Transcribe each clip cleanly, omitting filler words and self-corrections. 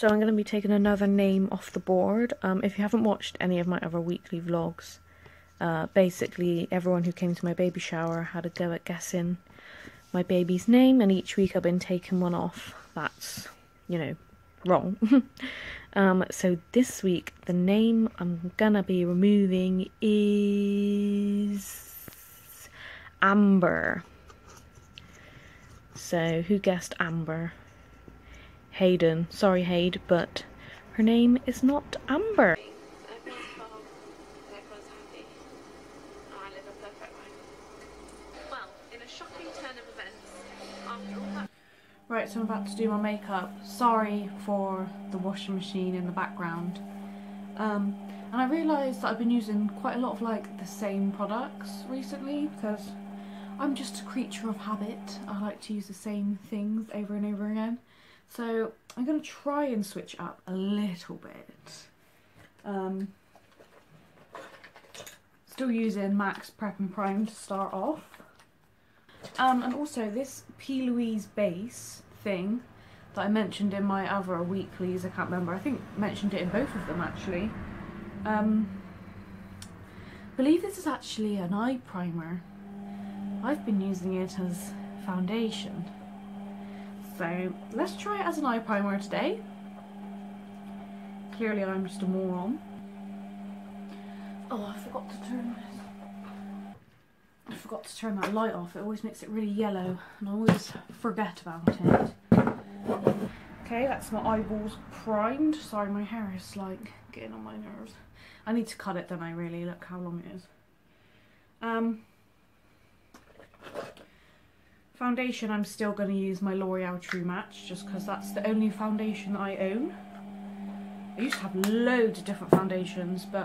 So I'm going to be taking another name off the board. If you haven't watched any of my other weekly vlogs, basically everyone who came to my baby shower had a go at guessing my baby's name, and each week I've been taking one off. That's, you know, wrong. So this week the name I'm gonna be removing is Amber. So who guessed Amber? Hayden. Sorry, Hayden, but her name is not Amber. Everyone's calm, everyone's happy. I live a perfect life. Well, in a shocking turn of events, after all that... Right, so I'm about to do my makeup. Sorry for the washing machine in the background. And I realised that I've been using quite a lot of like the same products recently because I'm just a creature of habit. I like to use the same things over and over again. So I'm going to try and switch up a little bit. Still using MAC's Prep and Prime to start off. And also this P. Louise base thing that I mentioned in my other weeklies, I can't remember, I think I mentioned it in both of them actually. I believe this is actually an eye primer. I've been using it as foundation. So let's try it as an eye primer today. Clearly I'm just a moron. Oh, I forgot to turn that light off. It always makes it really yellow and I always forget about it. Okay, that's my eyeballs primed. Sorry, my hair is like getting on my nerves. I need to cut it, don't I really? Look how long it is. Foundation, I'm still going to use my L'Oreal True Match just because that's the only foundation that I own. I used to have loads of different foundations, but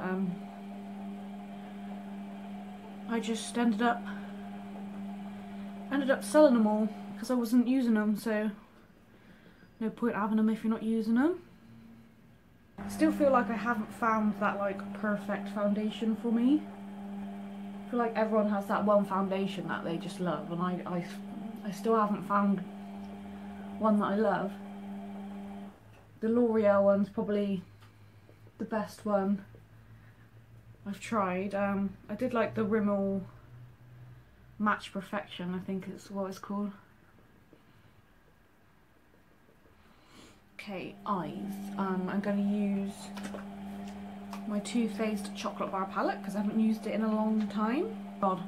I just ended up selling them all because I wasn't using them, so no point having them if you're not using them. I still feel like I haven't found that like perfect foundation for me. I feel like everyone has that one foundation that they just love, and I still haven't found one that I love. The L'Oreal one's probably the best one I've tried. I did like the Rimmel Match Perfection, I think it's what it's called. Okay, eyes. I'm going to use my Too Faced Chocolate Bar palette because I haven't used it in a long time. God,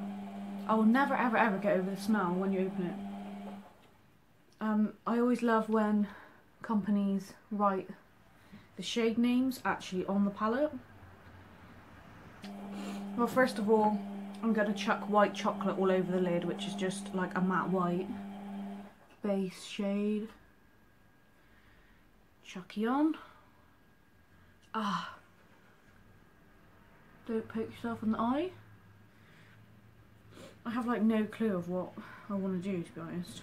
I will never ever ever get over the smell when you open it. I always love when companies write the shade names actually on the palette. Well, first of all, I'm going to chuck white chocolate all over the lid, which is just like a matte white base shade. Chucky on. Ah. Don't poke yourself in the eye. I have like no clue of what I want to do, to be honest.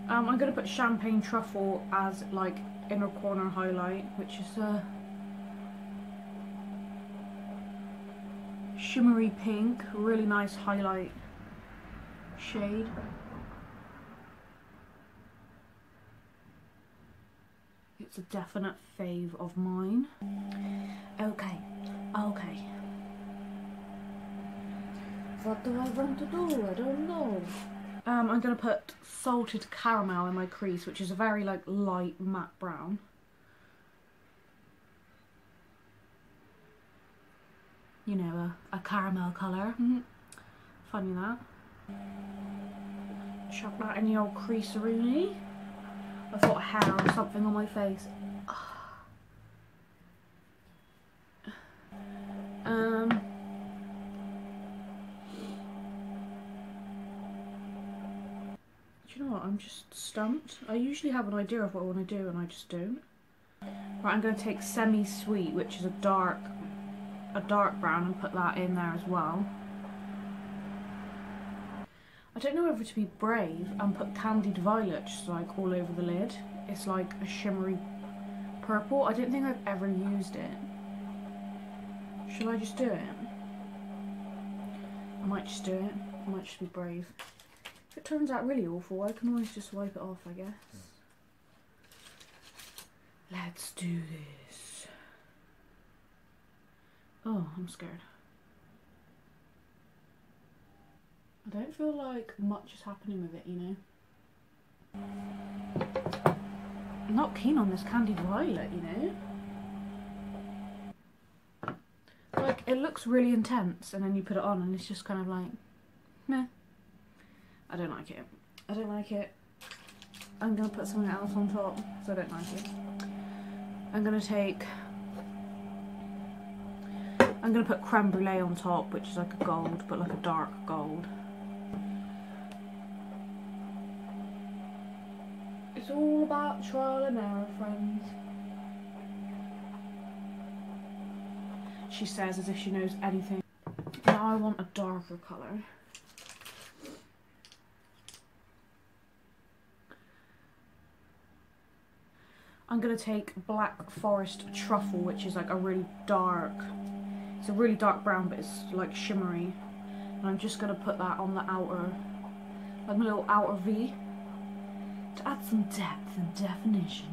I'm going to put Champagne Truffle as like inner corner highlight, which is shimmery pink, really nice highlight shade. It's a definite fave of mine. Okay. What do I want to do? I don't know. I'm going to put Salted Caramel in my crease, which is a very like light matte brown. You know, a caramel colour. Funny that. Chuck that in the old creaseroony. I've got hair or something on my face. Do you know what? I'm just stumped. I usually have an idea of what I want to do and I just don't. Right, I'm going to take Semi Sweet, which is a dark brown, and put that in there as well. I don't know whether to be brave and put Candied Violet just like all over the lid. It's like a shimmery purple. I don't think I've ever used it. Shall I just do it? I might just do it. I might just be brave. If it turns out really awful, I can always just wipe it off, I guess. Let's do this. Oh, I'm scared. I don't feel like much is happening with it, you know. I'm not keen on this candied violet, you know. Like, it looks really intense and then you put it on and it's just kind of like, meh. I don't like it. I don't like it. I'm going to put something else on top, so I don't like it. I'm going to put creme brulee on top, which is like a gold, but like a dark gold. It's all about trial and error, friends. She says as if she knows anything. Now I want a darker colour. I'm going to take Black Forest Truffle, which is like a really dark, it's a really dark brown, but it's like shimmery. And I'm just going to put that on the outer, like my little outer V, to add some depth and definition.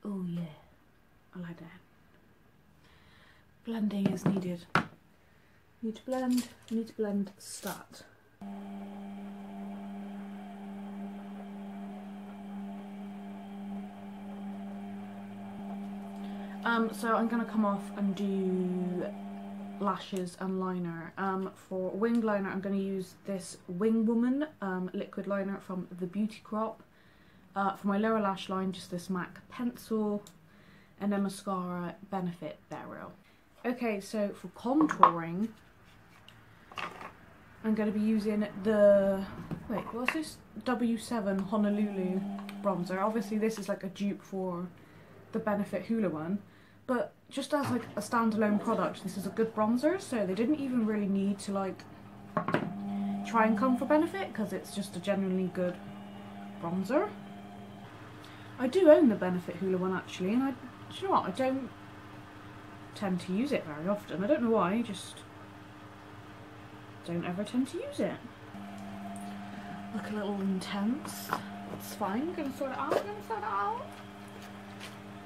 Oh yeah, I like that. Blending is needed. Need to blend stat. So I'm going to come off and do lashes and liner. For winged liner I'm going to use this Wing Woman liquid liner from the Beauty Crop. For my lower lash line, just this MAC pencil, and then mascara, Benefit Burial. Okay, so for contouring I'm going to be using the, wait, what's this? W7 Honolulu bronzer. Obviously this is like a dupe for the Benefit Hoola one, but just as like a standalone product, this is a good bronzer, so they didn't even really need to like try and come for Benefit, because it's just a genuinely good bronzer. I do own the Benefit Hoola one actually, and do you know what, I don't tend to use it very often. I don't know why, I just don't ever tend to use it. Look a little intense. It's fine, I'm gonna sort it out,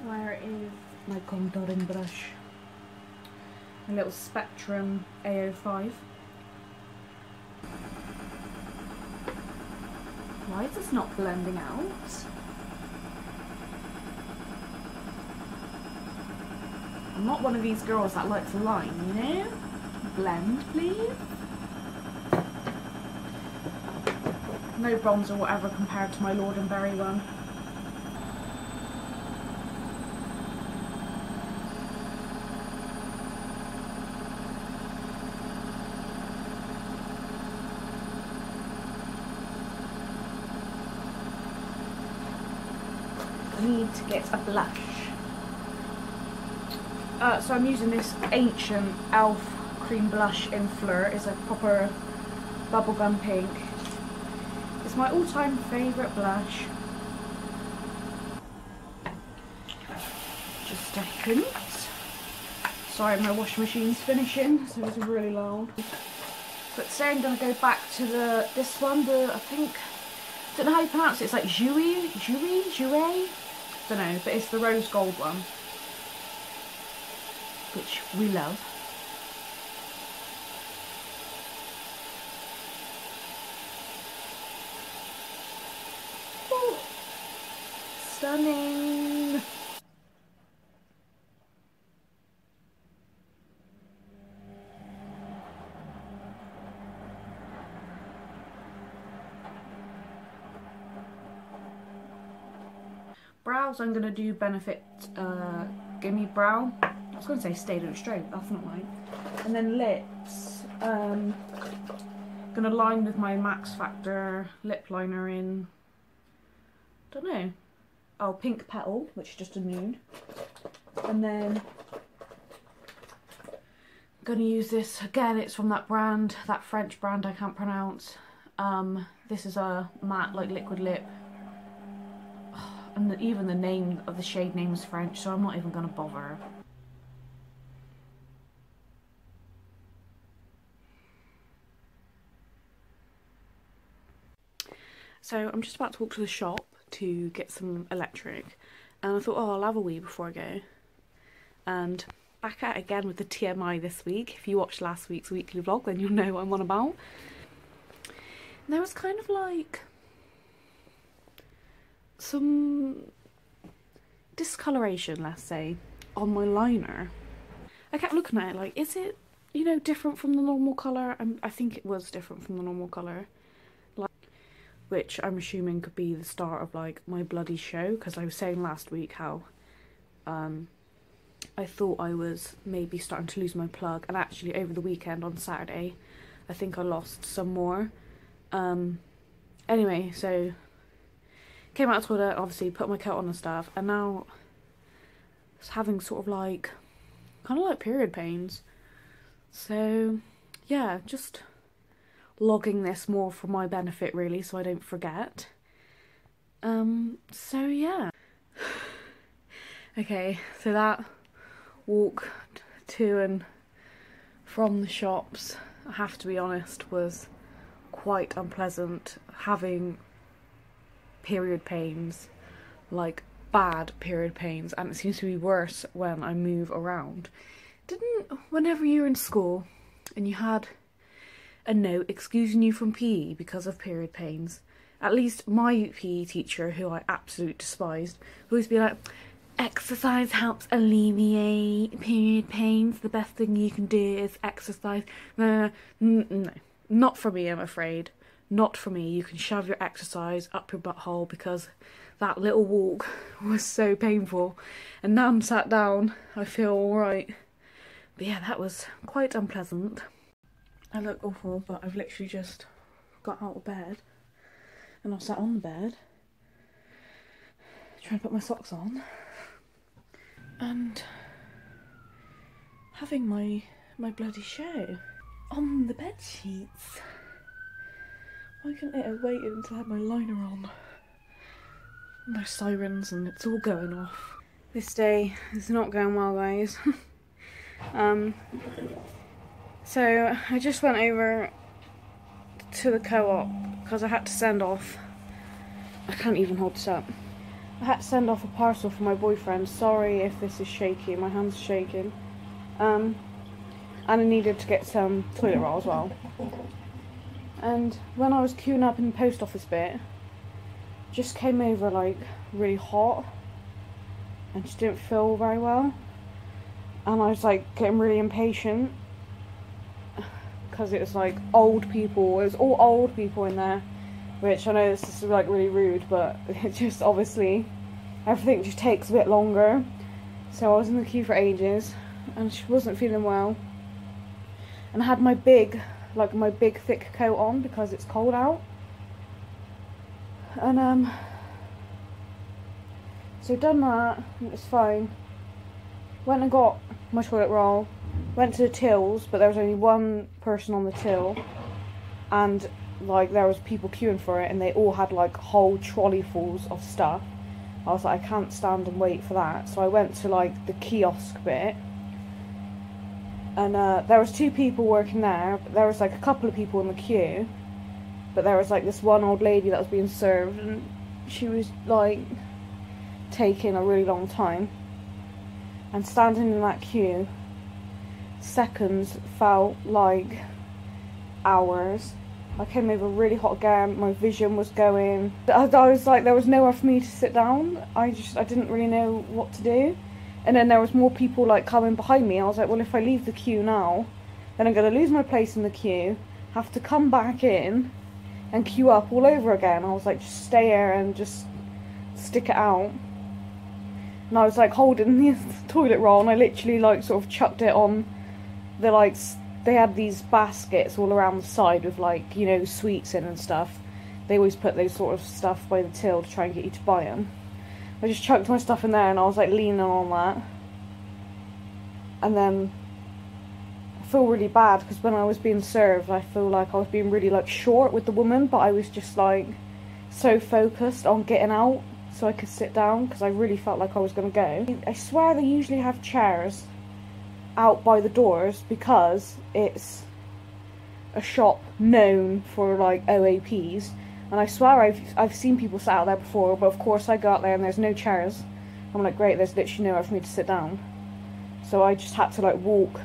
Where is my contouring brush? A little Spectrum A05. Why is this not blending out? I'm not one of these girls that likes a line, you know? Blend, please. No bronzer whatever compared to my Lord & Berry one. Need to get a blush. So I'm using this Ancient e.l.f. cream blush in Fleur. It's a proper bubblegum pink. It's my all-time favourite blush. Just a hint. Sorry, my washing machine's finishing, so it's really loud. But today I'm going to go back to this one, I don't know how you pronounce it, it's like Jouer? Don't know, but it's the rose gold one, which we love. Ooh, stunning. Brows, I'm going to do Benefit Gimme Brow. I was going to say Stay Don't Stroke, that's not right. And then lips, going to line with my Max Factor lip liner in, don't know, oh, Pink Petal, which is just a nude. And then I'm going to use this, again it's from that brand, that French brand I can't pronounce. This is a matte like liquid lip. And even the name of the shade name is French, so I'm not even going to bother. So I'm just about to walk to the shop to get some electric, and I thought, oh, I'll have a wee before I go. And back at it again with the TMI this week. If you watched last week's weekly vlog, then you'll know what I'm on about. And there was kind of like some discoloration, let's say, on my liner. I kept looking at it like, is it, you know, different from the normal colour? I think it was different from the normal colour. Like, which I'm assuming could be the start of like my bloody show, because I was saying last week how I thought I was maybe starting to lose my plug, and actually over the weekend on Saturday I think I lost some more. Anyway, so came out of the toilet, obviously put my coat on and stuff, and now I was having sort of like kind of like period pains. So yeah, just logging this more for my benefit really, so I don't forget. So yeah. Okay, so that walk to and from the shops, I have to be honest, was quite unpleasant. Having period pains, like bad period pains, and it seems to be worse when I move around. Whenever you were in school and you had a note excusing you from PE because of period pains, at least my PE teacher, who I absolutely despised, would always be like, exercise helps alleviate period pains, the best thing you can do is exercise. No, not for me, I'm afraid. Not for me. You can shove your exercise up your butthole, because that little walk was so painful. And now I'm sat down, I feel alright. But yeah, that was quite unpleasant. I look awful, but I've literally just got out of bed and I sat on the bed trying to put my socks on and having my bloody show on the bed sheets. Why couldn't it have waited until I had my liner on? And there's sirens and it's all going off. This day is not going well, guys. So I just went over to the co-op because I had to send off, I can't even hold this up, I had to send off a parcel for my boyfriend. Sorry if this is shaky, my hand's shaking. And I needed to get some toilet roll as well. And when I was queuing up in the post office bit, just came over like really hot and just didn't feel very well. And I was like getting really impatient because it was like old people, it was all old people in there, which I know this is like really rude, but it just obviously everything just takes a bit longer. So I was in the queue for ages and she wasn't feeling well, and I had my big thick coat on because it's cold out. And so done that, it was fine. Went and got my toilet roll, went to the tills, but there was only one person on the till, and like there was people queuing for it, and they all had like whole trolleyfuls of stuff. I was like, I can't stand and wait for that, so I went to like the kiosk bit, and there was 2 people working there, but there was like a couple of people in the queue, but there was like this one old lady that was being served, and she was like taking a really long time. And standing in that queue, seconds felt like hours. I came over really hot again, my vision was going. I was like, there was nowhere for me to sit down. I didn't really know what to do. And then there was more people like coming behind me. I was like, well, if I leave the queue now, then I'm going to lose my place in the queue, have to come back in and queue up all over again. I was like, just stay here and just stick it out. And I was like holding the toilet roll, and I literally like sort of chucked it on the like, they had these baskets all around the side with like, you know, sweets in and stuff. They always put those sort of stuff by the till to try and get you to buy them. I just chucked my stuff in there and I was like leaning on that. And then I feel really bad because when I was being served, I feel like I was being really like short with the woman, but I was just like so focused on getting out so I could sit down because I really felt like I was going to go. I swear they usually have chairs out by the doors because it's a shop known for like OAPs, And I swear I've seen people sat out there before, but of course I go out there and there's no chairs. I'm like, great, there's literally nowhere for me to sit down. So I just had to like walk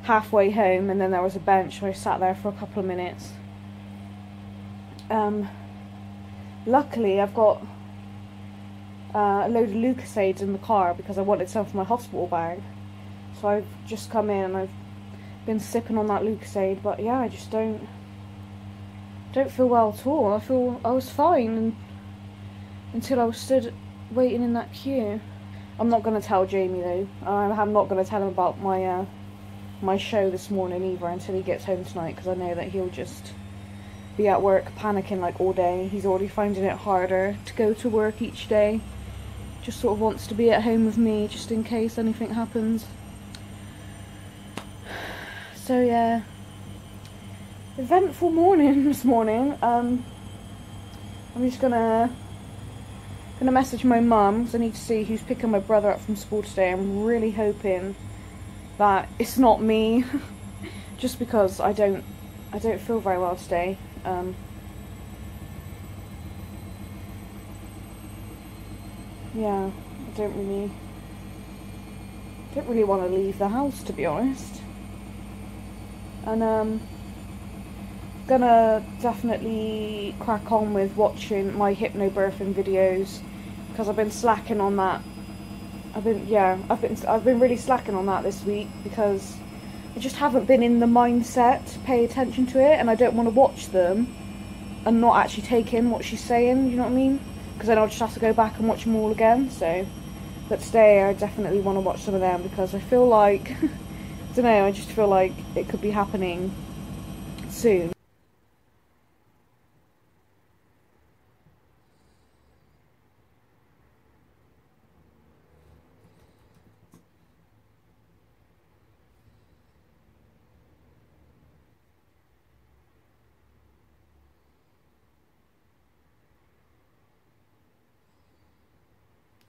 halfway home, and then there was a bench, so I sat there for a couple of minutes. Luckily I've got a load of Lucasades in the car because I wanted some for my hospital bag. So I've just come in and I've been sipping on that Lucasade, but yeah, I just don't feel well at all. I was fine until I was stood waiting in that queue. I'm not going to tell Jamie though. I'm not going to tell him about my my show this morning either until he gets home tonight, because I know that he'll just be at work panicking like all day. He's already finding it harder to go to work each day. Just sort of wants to be at home with me just in case anything happens. So yeah, eventful morning this morning. I'm just gonna message my mum because I need to see who's picking my brother up from school today. I'm really hoping that it's not me, just because I don't feel very well today. Yeah, I don't really want to leave the house, to be honest. And gonna definitely crack on with watching my hypnobirthing videos, because I've been slacking on that. I've been really slacking on that this week because I just haven't been in the mindset to pay attention to it, and I don't want to watch them and not actually take in what she's saying, you know what I mean? Because then I'll just have to go back and watch them all again. So, but today I definitely want to watch some of them because I feel like, I don't know, I just feel like it could be happening soon.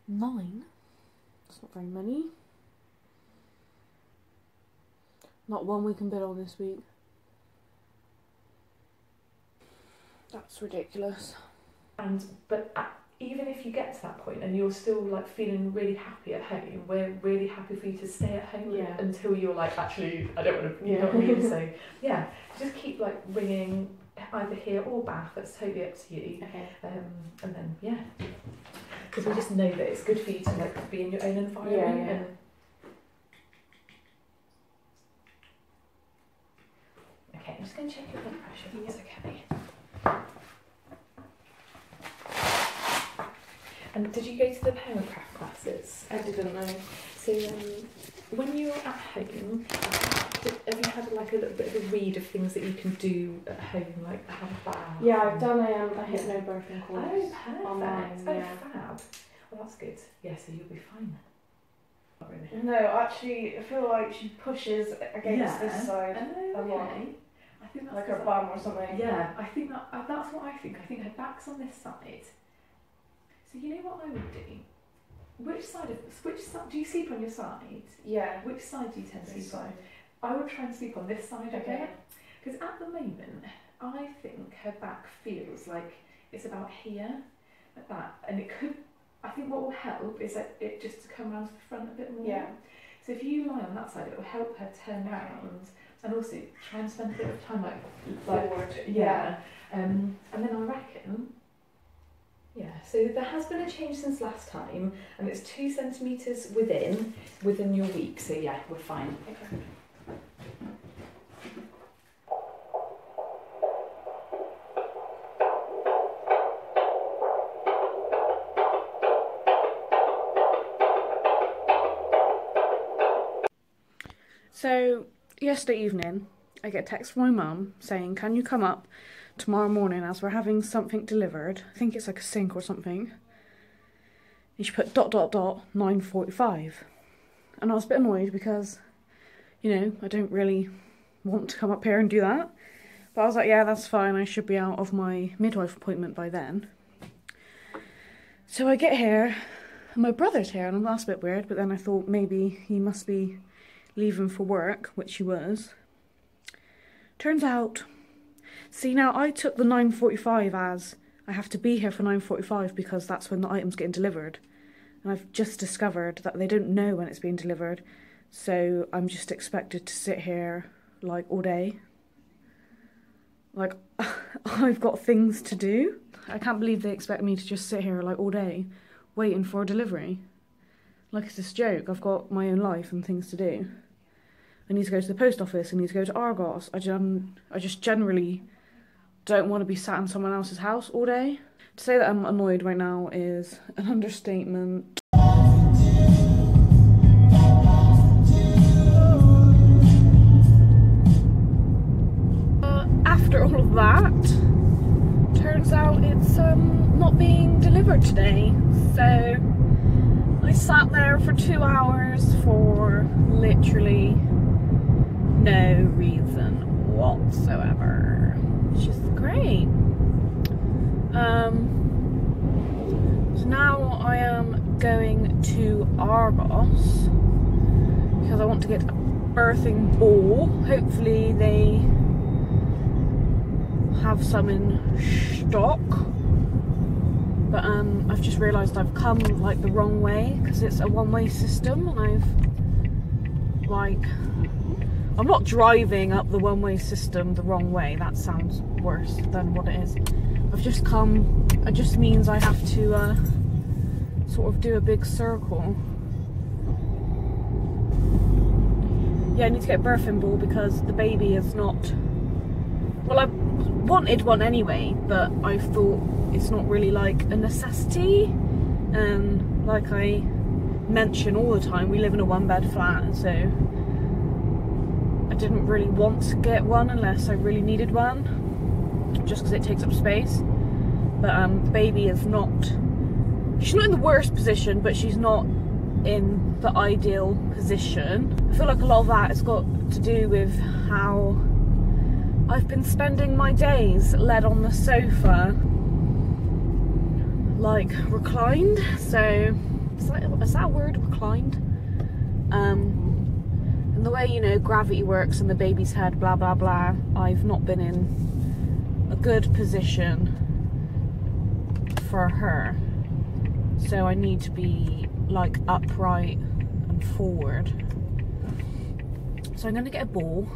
Nine? That's not very many. Not one we can bid on this week. That's ridiculous. But even if you get to that point and you're still like feeling really happy at home, we're really happy for you to stay at home until you're like, actually, I don't want to, you know what I mean? So yeah, just keep like ringing either here or Bath. That's totally up to you. Okay. And then yeah, because we just know that it's good for you to like be in your own environment. And okay, I'm just going to check your blood pressure if that's okay. And did you go to the Permacraft classes? I didn't know. So when you're at home, have you had like a little bit of a read of things that you can do at home, like have a bath? Yeah, I've done a hypnobirthing course. Oh, perfect. Online, Fab. Well, that's good. Yeah, so you'll be fine then. Not really. No, actually, I feel like she pushes against this side a lot. I think that's like her bum or something. Yeah, I think that's what I think. I think her back's on this side. So you know what I would do? Which side do you sleep on your side? Yeah. Which side do you tend to sleep on? I would try and sleep on this side, okay? Because at the moment, I think her back feels like it's about here, like that. And it could, I think what will help is that it just to come around to the front a bit more. Yeah. So if you lie on that side, it will help her turn around. And also try and spend a bit of time like forward. Yeah. And then I reckon, yeah, so there has been a change since last time, and it's 2 centimetres within your week, so yeah, we're fine. Okay. So, yesterday evening, I get a text from my mum saying, can you come up tomorrow morning as we're having something delivered? I think it's like a sink or something. And she put ... 9:45. And I was a bit annoyed because, you know, I don't really want to come up here and do that. But I was like, yeah, that's fine. I should be out of my midwife appointment by then. So I get here, and my brother's here, and that's a bit weird. But then I thought maybe he must be leaving for work, which he was. Turns out See, now I took the 9:45 as I have to be here for 9:45 because that's when the item's getting delivered. And I've just discovered that they don't know when it's being delivered. So I'm just expected to sit here like all day. Like, I've got things to do. I can't believe they expect me to just sit here like all day waiting for a delivery. Like it's this joke. I've got my own life and things to do. I need to go to the post office, I need to go to Argos. I just generally don't want to be sat in someone else's house all day. To say that I'm annoyed right now is an understatement. After all of that, turns out it's not being delivered today. So I sat there for 2 hours for literally no reason whatsoever, which is great. So now I am going to Argos because I want to get a birthing ball. Hopefully they have some in stock, but I've just realised I've come like the wrong way because it's a one-way system, and I'm not driving up the one-way system the wrong way. That sounds worse than what it is. I've just come, it just means I have to sort of do a big circle. Yeah, I need to get a birthing ball because the baby is not, well, I wanted one anyway, but I thought it's not really like a necessity. And like I mention all the time, we live in a one-bed flat, so I didn't really want to get one unless I really needed one, just because it takes up space. But the baby is not, she's not in the worst position, but she's not in the ideal position. I feel like a lot of that has got to do with how I've been spending my days led on the sofa, like reclined. So is that a word, reclined? And the way, you know, gravity works and the baby's head, blah blah blah, I've not been in a good position for her, so I need to be like upright and forward. So I'm going to get a ball,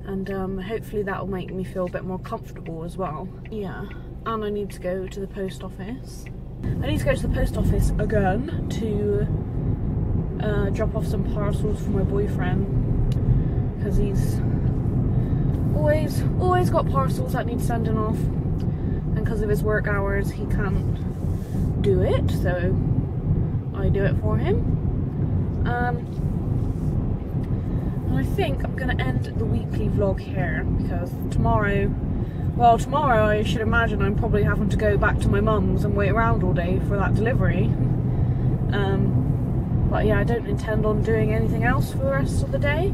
and hopefully that will make me feel a bit more comfortable as well. Yeah, and I need to go to the post office. I need to go to the post office again to drop off some parcels for my boyfriend, because he's always got parcels that need sending off, and because of his work hours he can't do it, so I do it for him. And I think I'm going to end the weekly vlog here, because tomorrow I should imagine I'm probably having to go back to my mum's and wait around all day for that delivery. But yeah, I don't intend on doing anything else for the rest of the day.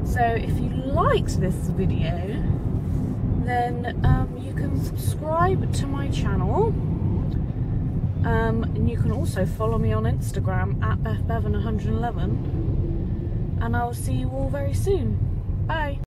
So if you liked this video, then you can subscribe to my channel. And you can also follow me on Instagram at BethBevan111. And I'll see you all very soon. Bye.